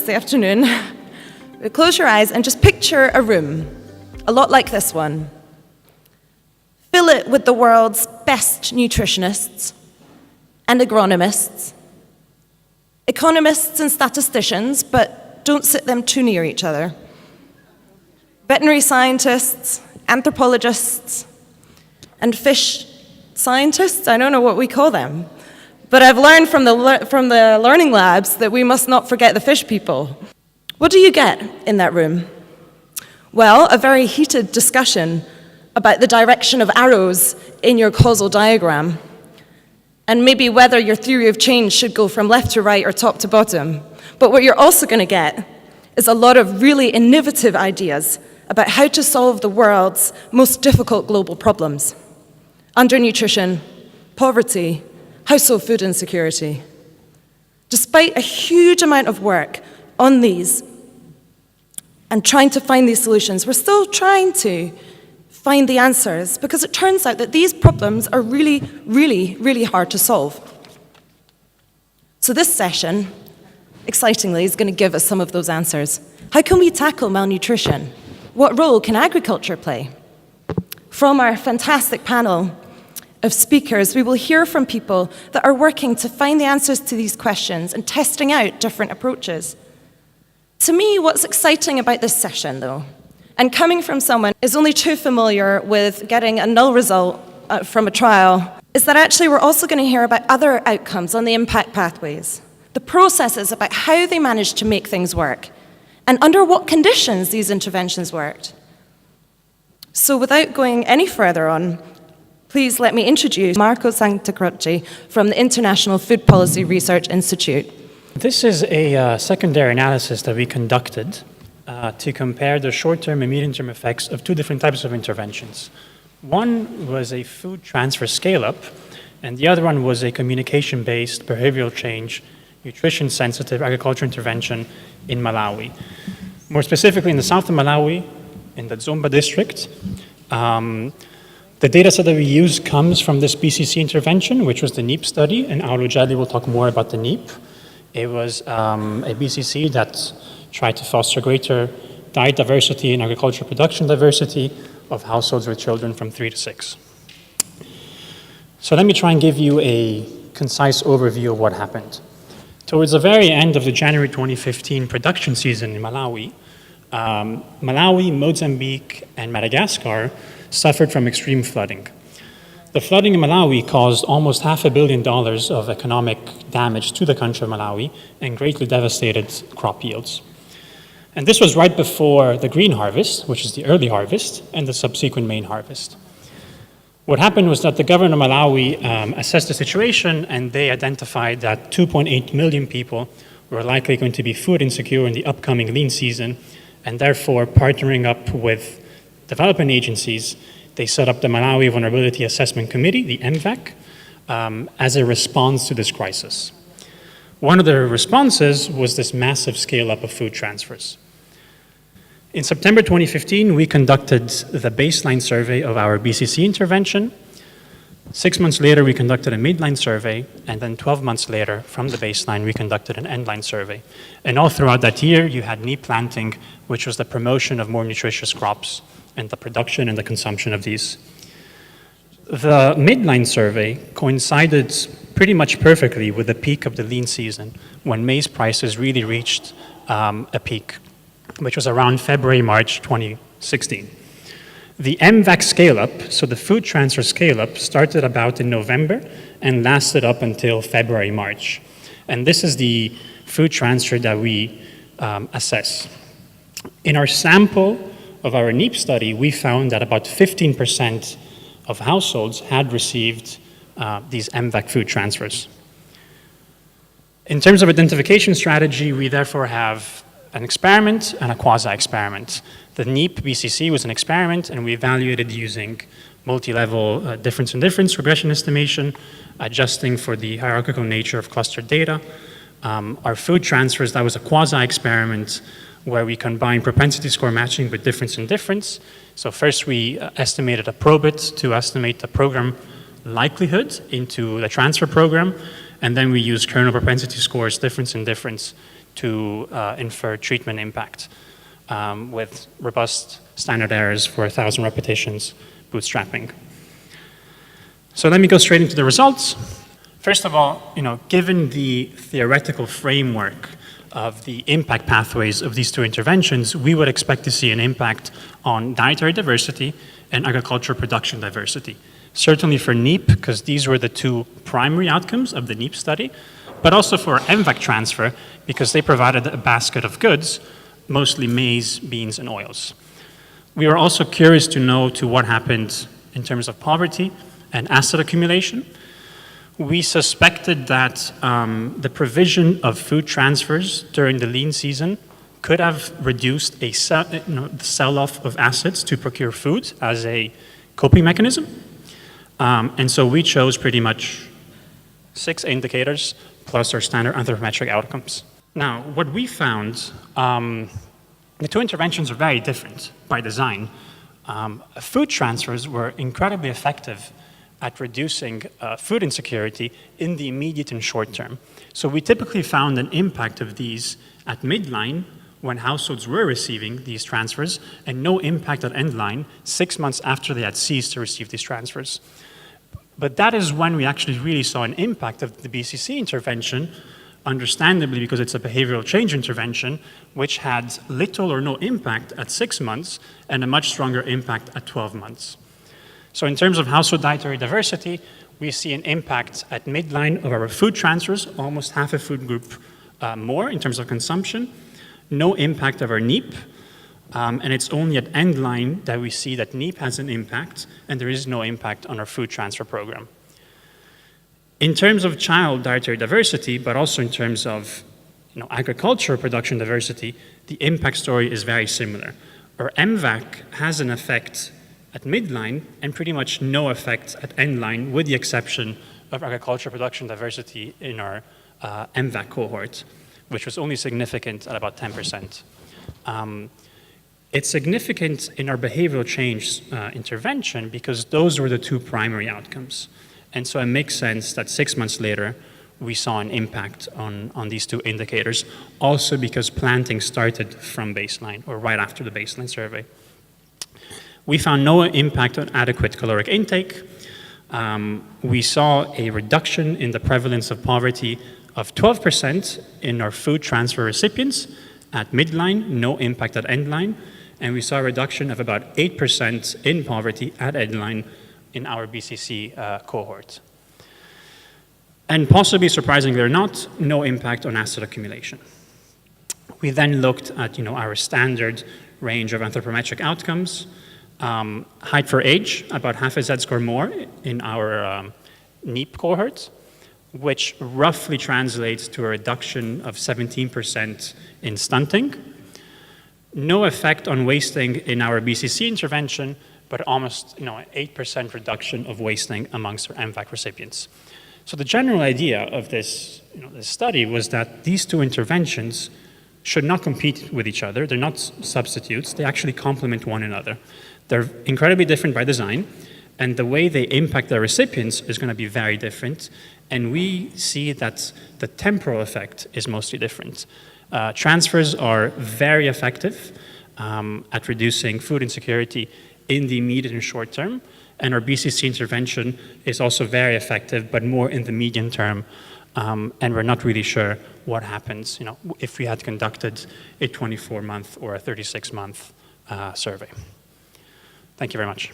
this afternoon, close your eyes and just picture a room, a lot like this one. Fill it with the world's best nutritionists and agronomists, economists and statisticians, but don't sit them too near each other, veterinary scientists, anthropologists, and fish scientists. I don't know what we call them, but I've learned from the learning labs that we must not forget the fish people. What do you get in that room? Well, a very heated discussion about the direction of arrows in your causal diagram, and maybe whether your theory of change should go from left to right or top to bottom. But what you're also going to get is a lot of really innovative ideas about how to solve the world's most difficult global problems: undernutrition, poverty, household food insecurity. Despite a huge amount of work on these and trying to find these solutions, we're still trying to find the answers, because it turns out that these problems are really, really, really hard to solve. So this session, excitingly, is going to give us some of those answers. How can we tackle malnutrition? What role can agriculture play? From our fantastic panel of speakers, we will hear from people that are working to find the answers to these questions and testing out different approaches. To me, what's exciting about this session, though, and coming from someone who is only too familiar with getting a null result from a trial, is that actually we're also going to hear about other outcomes on the impact pathways, the processes about how they managed to make things work, and under what conditions these interventions worked. So without going any further on, please let me introduce Marco Santacroce from the International Food Policy Research Institute. This is a secondary analysis that we conducted to compare the short-term and medium-term effects of two different types of interventions. One was a food transfer scale-up, and the other one was a communication-based behavioral change, nutrition-sensitive agriculture intervention in Malawi. More specifically, in the south of Malawi, in the Zomba district, the data set that we use comes from this BCC intervention, which was the NEEP study, and Aulo Jelly will talk more about the NEEP. It was a BCC that tried to foster greater diet diversity and agricultural production diversity of households with children from 3 to 6. So let me try and give you a concise overview of what happened. Towards the very end of the January 2015 production season in Malawi, Mozambique, and Madagascar suffered from extreme flooding. The flooding in Malawi caused almost $500 million of economic damage to the country of Malawi and greatly devastated crop yields. And this was right before the green harvest, which is the early harvest, and the subsequent main harvest. What happened was that the government of Malawi assessed the situation, and they identified that 2.8 million people were likely going to be food insecure in the upcoming lean season, and therefore, partnering up with development agencies, they set up the Malawi Vulnerability Assessment Committee, the MVAC, as a response to this crisis. One of the responses was this massive scale-up of food transfers. In September 2015, we conducted the baseline survey of our BCC intervention. 6 months later, we conducted a midline survey, and then 12 months later, from the baseline, we conducted an endline survey. And all throughout that year, you had NEEP planting, which was the promotion of more nutritious crops and the production and the consumption of these. The midline survey coincided pretty much perfectly with the peak of the lean season, when maize prices really reached a peak, which was around February, March 2016. The MVAC scale-up, so the food transfer scale-up, started about in November and lasted up until February, March. And this is the food transfer that we assess. In our sample of our NEEP study, we found that about 15% of households had received these MVAC food transfers. In terms of identification strategy, we therefore have an experiment and a quasi-experiment. The NEEP BCC was an experiment, and we evaluated using multi-level difference in difference regression estimation, adjusting for the hierarchical nature of clustered data. Our food transfers, that was a quasi-experiment where we combined propensity score matching with difference in difference. So first we estimated a probit to estimate the program likelihood into the transfer program, and then we used kernel propensity scores, difference in difference, to infer treatment impact with robust standard errors for 1,000 repetitions bootstrapping. So let me go straight into the results. First of all, given the theoretical framework of the impact pathways of these two interventions, we would expect to see an impact on dietary diversity and agricultural production diversity. Certainly for NEEP, because these were the two primary outcomes of the NEEP study, but also for MVAC transfer, because they provided a basket of goods, mostly maize, beans, and oils. We were also curious to know what happened in terms of poverty and asset accumulation. We suspected that the provision of food transfers during the lean season could have reduced the sell-off of assets to procure food as a coping mechanism. And so we chose pretty much 6 indicators plus our standard anthropometric outcomes. Now, what we found, the two interventions are very different by design. Food transfers were incredibly effective at reducing food insecurity in the immediate and short term. So we typically found an impact of these at midline when households were receiving these transfers, and no impact at endline 6 months after they had ceased to receive these transfers. But that is when we actually really saw an impact of the BCC intervention, understandably because it's a behavioral change intervention, which had little or no impact at 6 months and a much stronger impact at 12 months. So in terms of household dietary diversity, we see an impact at midline of our food transfers, almost half a food group more in terms of consumption, no impact of our NEEP, and it's only at endline that we see that NEEP has an impact, and there is no impact on our food transfer program. In terms of child dietary diversity, but also in terms of agricultural production diversity, the impact story is very similar. Our MVAC has an effect at midline and pretty much no effect at endline, with the exception of agricultural production diversity in our MVAC cohort, which was only significant at about 10%. It's significant in our behavioral change intervention because those were the two primary outcomes. And so it makes sense that 6 months later, we saw an impact on these two indicators, also because planting started from baseline or right after the baseline survey. We found no impact on adequate caloric intake. We saw a reduction in the prevalence of poverty of 12% in our food transfer recipients at midline, no impact at endline, and we saw a reduction of about 8% in poverty at endline in our BCC cohort. And possibly surprisingly or not, no impact on asset accumulation. We then looked at our standard range of anthropometric outcomes. Height for age, about half a Z-score more in our NEEP cohort, which roughly translates to a reduction of 17% in stunting. No effect on wasting in our BCC intervention, but almost an 8% reduction of wasting amongst our MVAC recipients. So the general idea of this, this study was that these two interventions should not compete with each other. They're not substitutes. They actually complement one another. They're incredibly different by design, and the way they impact their recipients is going to be very different. And we see that the temporal effect is mostly different. Transfers are very effective at reducing food insecurity in the immediate and short term, and our BCC intervention is also very effective, but more in the medium term, and we're not really sure what happens if we had conducted a 24-month or a 36-month survey. Thank you very much.